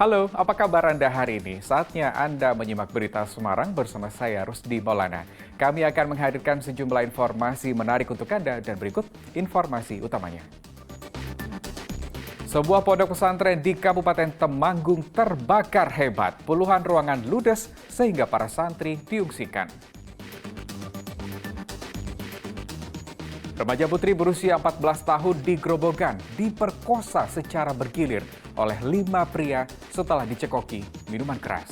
Halo, apa kabar Anda hari ini? Saatnya Anda menyimak berita Semarang bersama saya, Rusdi Maulana. Kami akan menghadirkan sejumlah informasi menarik untuk Anda dan berikut informasi utamanya. Sebuah pondok pesantren di Kabupaten Temanggung terbakar hebat. Puluhan ruangan ludes sehingga para santri diungsikan. Remaja putri berusia 14 tahun di Grobogan diperkosa secara bergilir oleh 5 pria setelah dicekoki minuman keras.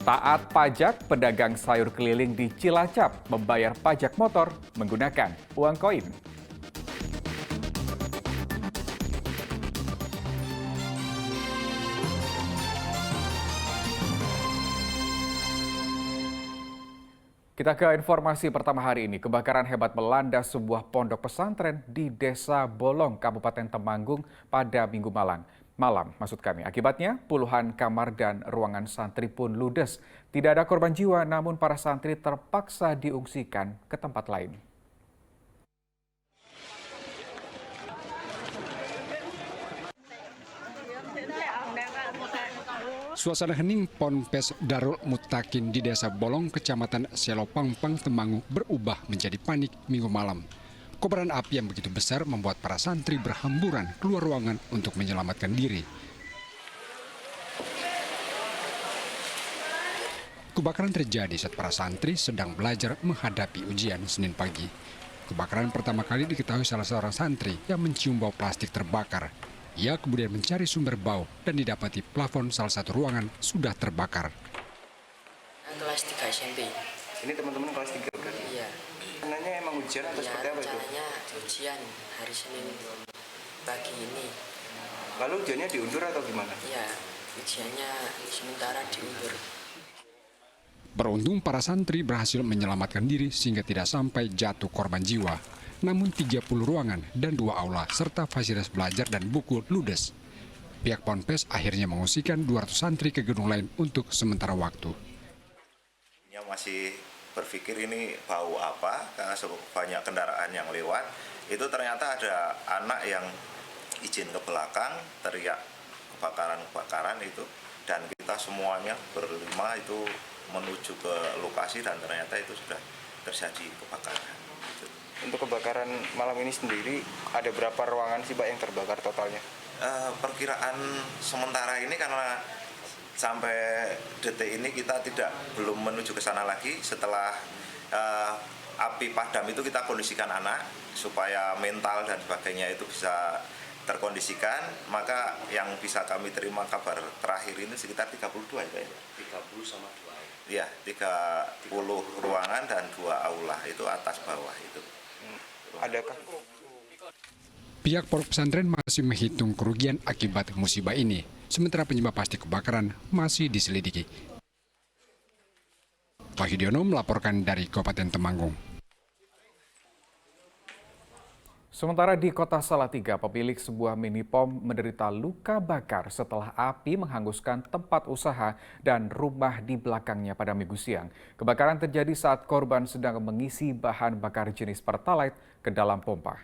Taat pajak, pedagang sayur keliling di Cilacap membayar pajak motor menggunakan uang koin. Kita ke informasi pertama hari ini. Kebakaran hebat melanda sebuah pondok pesantren di Desa Bolong, Kabupaten Temanggung pada Minggu malam. Akibatnya, puluhan kamar dan ruangan santri pun ludes. Tidak ada korban jiwa, namun para santri terpaksa diungsikan ke tempat lain. Suasana hening Ponpes Darul Mutakin di Desa Bolong, Kecamatan Selopangpang, Temanggung berubah menjadi panik Minggu malam. Kobaran api yang begitu besar membuat para santri berhamburan keluar ruangan untuk menyelamatkan diri. Kebakaran terjadi saat para santri sedang belajar menghadapi ujian Senin pagi. Kebakaran pertama kali diketahui salah seorang santri yang mencium bau plastik terbakar. Ia kemudian mencari sumber bau dan didapati plafon salah satu ruangan sudah terbakar. Kelas 3 SMP. Ini teman-teman kelas 3 berarti? Iya. Rencananya emang ujian atau seperti apa itu? Rencananya ujian hari Senin pagi ini. Lalu ujiannya diundur atau gimana? Iya, ujiannya sementara diundur. Beruntung para santri berhasil menyelamatkan diri sehingga tidak sampai jatuh korban jiwa. Namun 30 ruangan dan 2 aula serta fasilitas belajar dan buku ludes. Pihak Ponpes akhirnya mengungsikan 200 santri ke gedung lain untuk sementara waktu. Masih berpikir ini bau apa, karena banyak kendaraan yang lewat. Itu ternyata ada anak yang izin ke belakang, teriak kebakaran itu. Dan kita semuanya berlima itu menuju ke lokasi dan ternyata itu sudah terjadi kebakaran. Untuk kebakaran malam ini sendiri, ada berapa ruangan sih Pak yang terbakar totalnya? Perkiraan sementara ini karena sampai detik ini kita belum menuju ke sana lagi. Setelah api padam itu kita kondisikan anak supaya mental dan sebagainya itu bisa terkondisikan. Maka yang bisa kami terima kabar terakhir ini sekitar 32 ya Pak? 30 sama 2. Iya, 30 ruangan dan 2 aula itu atas bawah itu. Adakah? Pihak pondok pesantren masih menghitung kerugian akibat musibah ini, sementara penyebab pasti kebakaran masih diselidiki. Wahidiono melaporkan dari Kabupaten Temanggung. Sementara di Kota Salatiga, pemilik sebuah mini pom menderita luka bakar setelah api menghanguskan tempat usaha dan rumah di belakangnya pada Minggu siang. Kebakaran terjadi saat korban sedang mengisi bahan bakar jenis Pertalite ke dalam pompa.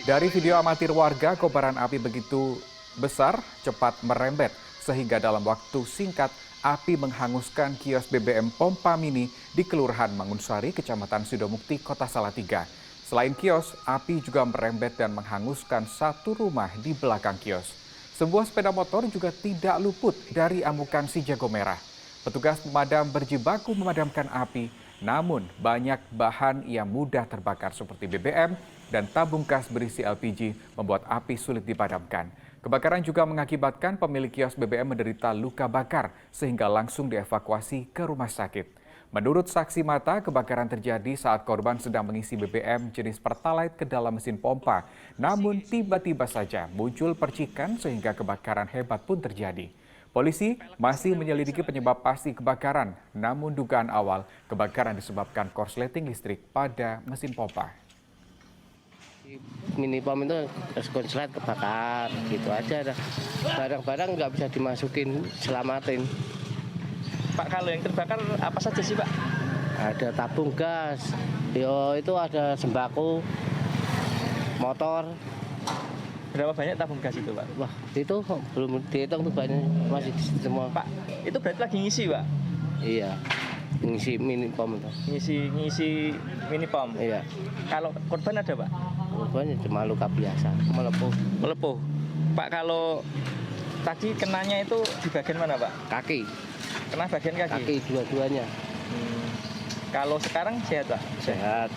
Dari video amatir warga, kobaran api begitu besar cepat merembet sehingga dalam waktu singkat api menghanguskan kios BBM Pompa Mini di Kelurahan Mangunsari, Kecamatan Sidomukti, Kota Salatiga. Selain kios, api juga merembet dan menghanguskan satu rumah di belakang kios. Sebuah sepeda motor juga tidak luput dari amukan si jago merah. Petugas pemadam berjibaku memadamkan api, namun banyak bahan yang mudah terbakar seperti BBM dan tabung gas berisi LPG membuat api sulit dipadamkan. Kebakaran juga mengakibatkan pemilik kios BBM menderita luka bakar sehingga langsung dievakuasi ke rumah sakit. Menurut saksi mata, kebakaran terjadi saat korban sedang mengisi BBM jenis Pertalite ke dalam mesin pompa. Namun tiba-tiba saja muncul percikan sehingga kebakaran hebat pun terjadi. Polisi masih menyelidiki penyebab pasti kebakaran, namun dugaan awal kebakaran disebabkan korsleting listrik pada mesin pompa. Mini pom itu konslet kebakar gitu aja, barang-barang nggak bisa dimasukin, selamatin. Pak, kalau yang terbakar apa saja sih Pak? ada tabung gas, itu ada sembako, motor. Berapa banyak tabung gas itu, Pak? Wah, itu belum dihitung tuh banyak, masih di situ semua. Pak, itu berarti lagi ngisi, Pak? Iya, ngisi mini pom itu. Ngisi mini pom. Iya. Kalau korban ada, Pak? Korbannya cuma luka biasa, melepuh. Melepuh. Pak, kalau tadi kenanya itu di bagian mana, Pak? Kaki, Kena bagian kaki. kaki dua-duanya. Kalau sekarang sehat, Pak? Sehat.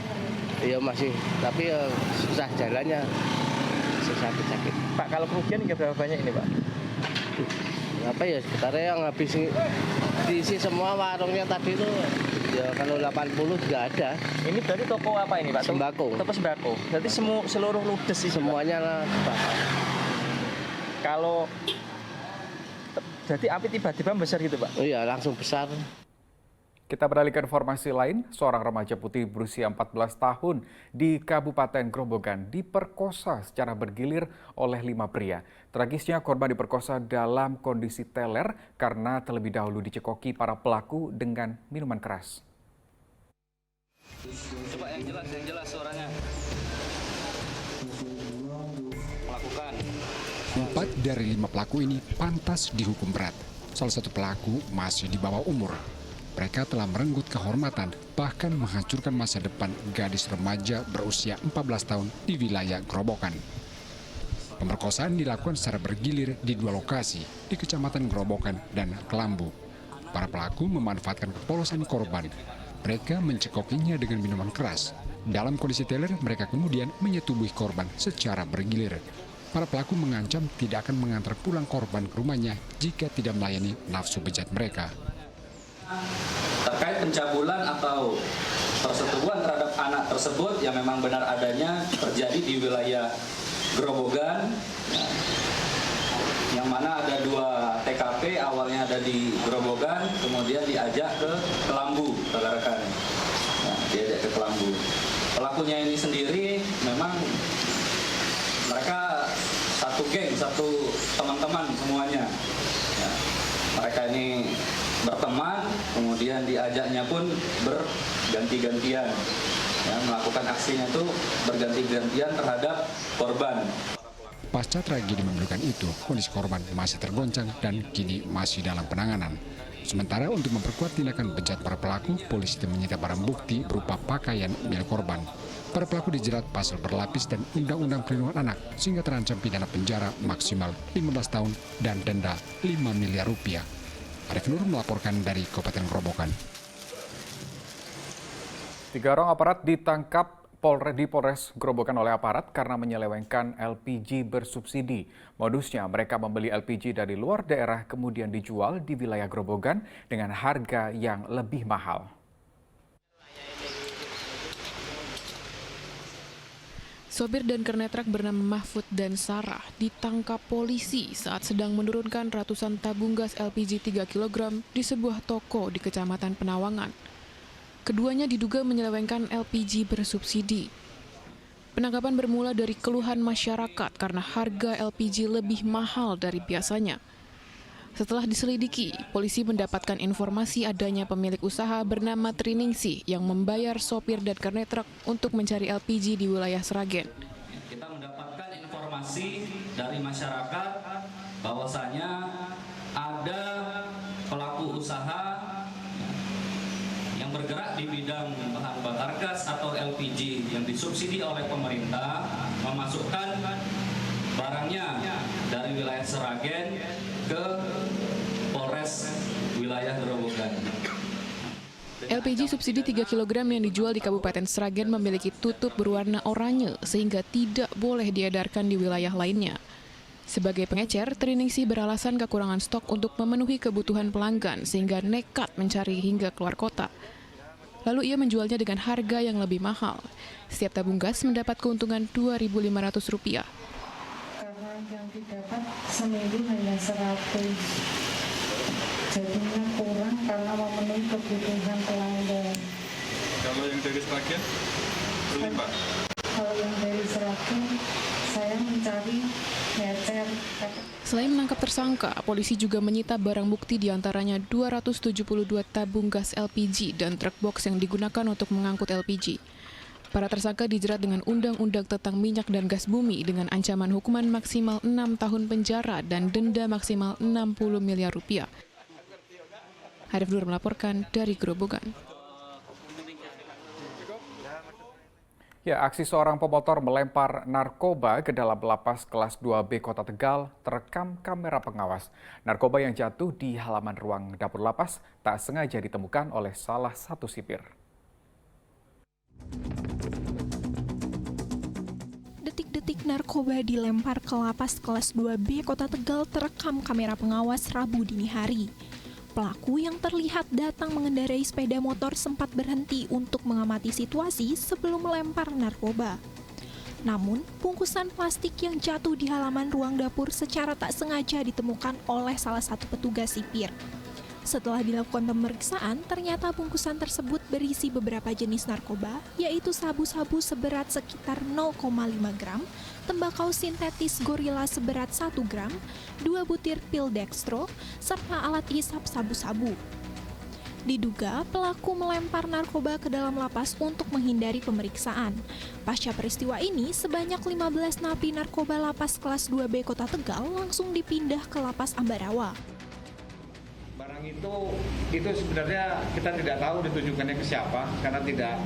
Iya masih, tapi ya susah jalannya, sakit-sakit. Pak, kalau kerugian hingga berapa banyak ini, Pak? Apa ya sekitarnya yang habis diisi semua warungnya tadi itu ya kalau 80 juga ada. Ini berarti toko apa ini, Pak? Sembako. Toko sembako. Berarti seluruh ludes sih, Semuanya lah kebakar. Kalau jadi api tiba-tiba besar gitu, Pak? Iya langsung besar. Kita beralih ke informasi lain, seorang remaja putih berusia 14 tahun di Kabupaten Grobogan diperkosa secara bergilir oleh 5 pria. Tragisnya korban diperkosa dalam kondisi teler karena terlebih dahulu dicekoki para pelaku dengan minuman keras. Coba yang jelas suaranya. Melakukan. 4 dari 5 pelaku ini pantas dihukum berat. Salah satu pelaku masih di bawah umur. Mereka telah merenggut kehormatan, bahkan menghancurkan masa depan gadis remaja berusia 14 tahun di wilayah Grobogan. Pemerkosaan dilakukan secara bergilir di 2 lokasi, di Kecamatan Grobogan dan Kelambu. Para pelaku memanfaatkan kepolosan korban. Mereka mencekokinya dengan minuman keras. Dalam kondisi teler, mereka kemudian menyetubuhi korban secara bergilir. Para pelaku mengancam tidak akan mengantar pulang korban ke rumahnya jika tidak melayani nafsu bejat mereka. Terkait pencabulan atau persetubuhan terhadap anak tersebut yang memang benar adanya terjadi di wilayah Grobogan, yang mana ada 2 TKP, awalnya ada di Grobogan, kemudian diajak ke Kelambu, rekan-rekan. Diajak ke Kelambu. Pelakunya ini sendiri memang mereka satu geng, satu teman-teman semuanya. Ya, mereka ini berteman, kemudian diajaknya pun berganti-gantian, ya, melakukan aksinya itu berganti-gantian terhadap korban. Pasca tragedi memilukan itu, kondisi korban masih tergoncang dan kini masih dalam penanganan. Sementara untuk memperkuat tindakan bejat para pelaku, polisi menyita barang bukti berupa pakaian milik korban. Para pelaku dijerat pasal berlapis dan Undang-Undang Perlindungan Anak sehingga terancam pidana penjara maksimal 15 tahun dan denda 5 miliar rupiah. Arif Nur melaporkan dari Kabupaten Grobogan. 3 orang aparat ditangkap di Polres Grobogan oleh aparat karena menyelewengkan LPG bersubsidi. Modusnya mereka membeli LPG dari luar daerah kemudian dijual di wilayah Grobogan dengan harga yang lebih mahal. Sopir dan kernet truk bernama Mahfud dan Sarah ditangkap polisi saat sedang menurunkan ratusan tabung gas LPG 3 kg di sebuah toko di Kecamatan Penawangan. Keduanya diduga menyelewengkan LPG bersubsidi. Penangkapan bermula dari keluhan masyarakat karena harga LPG lebih mahal dari biasanya. Setelah diselidiki, polisi mendapatkan informasi adanya pemilik usaha bernama Triningsih yang membayar sopir dan kernet truk untuk mencari LPG di wilayah Sragen. Kita mendapatkan informasi dari masyarakat bahwasanya ada pelaku usaha yang bergerak di bidang bahan bakar gas atau LPG yang disubsidi oleh pemerintah memasukkan barangnya dari wilayah Sragen ke Polres wilayah Grobogan. LPG subsidi 3 kg yang dijual di Kabupaten Sragen memiliki tutup berwarna oranye sehingga tidak boleh diedarkan di wilayah lainnya. Sebagai pengecer, Triningsih beralasan kekurangan stok untuk memenuhi kebutuhan pelanggan sehingga nekat mencari hingga keluar kota. Lalu ia menjualnya dengan harga yang lebih mahal. Setiap tabung gas mendapat keuntungan Rp2.500. Karena yang didapat seminggu hanya 100. Jadinya kurang karena memenuhi kebutuhan pelanggan. Kalau yang dari Sragen, beli Pak? Kalau yang dari Sragen, saya mencari ngecer. Selain menangkap tersangka, polisi juga menyita barang bukti diantaranya 272 tabung gas LPG dan truk box yang digunakan untuk mengangkut LPG. Para tersangka dijerat dengan Undang-Undang tentang Minyak dan Gas Bumi dengan ancaman hukuman maksimal 6 tahun penjara dan denda maksimal 60 miliar rupiah. Harif Nur melaporkan dari Grobogan. Ya, aksi seorang pemotor melempar narkoba ke dalam lapas kelas 2B Kota Tegal terekam kamera pengawas. Narkoba yang jatuh di halaman ruang dapur lapas tak sengaja ditemukan oleh salah satu sipir. Detik-detik narkoba dilempar ke lapas kelas 2B Kota Tegal terekam kamera pengawas Rabu dini hari. Pelaku yang terlihat datang mengendarai sepeda motor sempat berhenti untuk mengamati situasi sebelum melempar narkoba. Namun, bungkusan plastik yang jatuh di halaman ruang dapur secara tak sengaja ditemukan oleh salah satu petugas sipir. Setelah dilakukan pemeriksaan, ternyata bungkusan tersebut berisi beberapa jenis narkoba, yaitu sabu-sabu seberat sekitar 0,5 gram, tembakau sintetis gorila seberat 1 gram, 2 butir pil dextro, serta alat hisap sabu-sabu. Diduga pelaku melempar narkoba ke dalam lapas untuk menghindari pemeriksaan. Pasca peristiwa ini, sebanyak 15 napi narkoba lapas kelas 2B Kota Tegal langsung dipindah ke lapas Ambarawa. Barang itu sebenarnya kita tidak tahu ditujukannya ke siapa karena tidak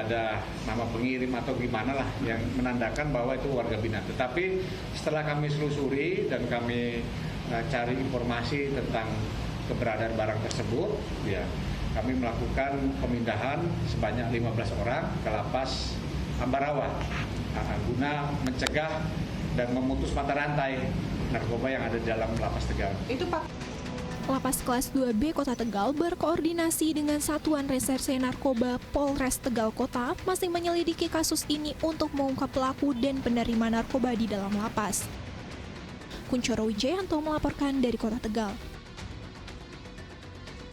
ada nama pengirim atau gimana lah yang menandakan bahwa itu warga binaan. Tetapi setelah kami selusuri dan kami cari informasi tentang keberadaan barang tersebut, ya kami melakukan pemindahan sebanyak 15 orang ke lapas Ambarawa guna mencegah dan memutus mata rantai narkoba yang ada di dalam lapas Tegal. Lapas kelas 2B Kota Tegal berkoordinasi dengan Satuan Reserse Narkoba Polres Tegal Kota masih menyelidiki kasus ini untuk mengungkap pelaku dan penerima narkoba di dalam lapas. Kuncoro Wijayanto melaporkan dari Kota Tegal.